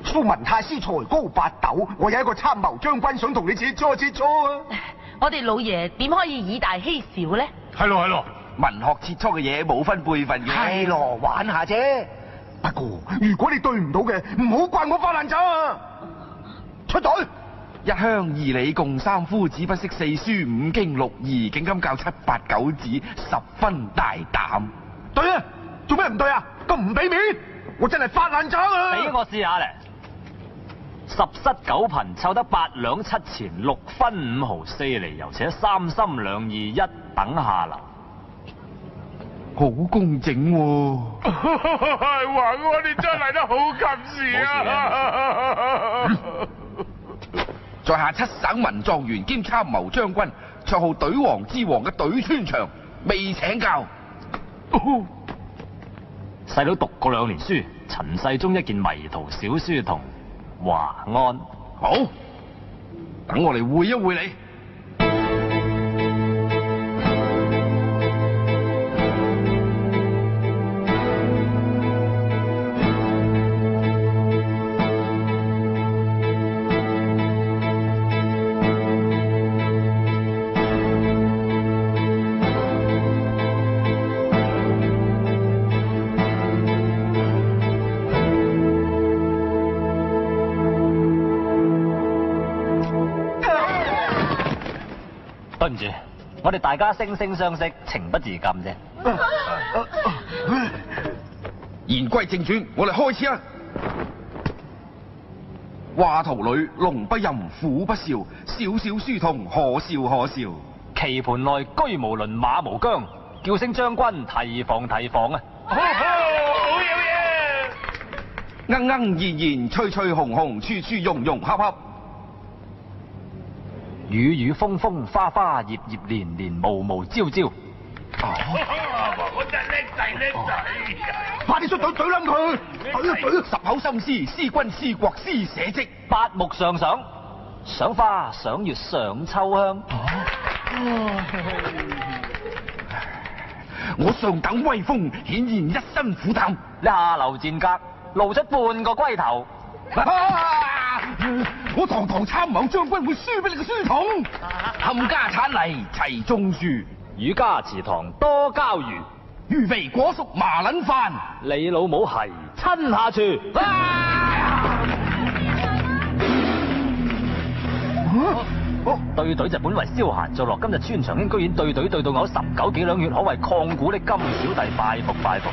蘇文太師才高八斗，我有一個參謀將軍想同你切磋切磋啊！我哋老爺點可以以大欺小呢？係咯，文學切磋嘅嘢冇分輩分嘅。係咯，玩下啫。不過如果你對唔到嘅，唔好怪我發爛渣啊！出隊。一鄉二里共三夫，只不識四書五經六義，竟敢教七八九子，十分大膽。對啊，做咩唔對啊？咁唔俾面，我真係發爛渣啊！俾我試下咧。10室9貧，湊得8兩7錢6分5毫4厘，又且3心2意1等下流。好工整喎、話我哋真係得好及時啊！在下七省文狀元兼參謀將軍，綽號隊王之王嘅隊穿腸，未請教。細佬讀過2年書，陳世忠一件迷途小書童華安。好，等我嚟會一會你。對唔住，我哋大家惺惺相惜，情不自禁啫。言歸正傳，我哋開始啦。畫圖裏龍不吟，虎不嘯，小小書童可笑可笑。棋盤內車無輪，馬無韁，叫聲將軍提防提防啊！好嘢！鶯鶯燕燕，吹吹紅紅，處處融融洽洽。雨雨風風，花花葉葉，年年無無朝朝。我真係叻仔，快啲出隊懟冧佢！懟！十口心思，思君思國思社稷。八目上賞，賞花賞月賞秋香。我上等威風，顯然一身苦膽。你下流賤格，露出半個龜頭。我堂堂參謀將軍會輸俾你個書童？冚家產嚟齊種樹，儒家祠堂多膠魚，魚肥果熟麻撚飯。你老母係親下廚。對隊就本為消閒作樂，今日穿牆兄居然對隊對到嘔19幾兩血，可謂曠古的金小弟，拜服拜服。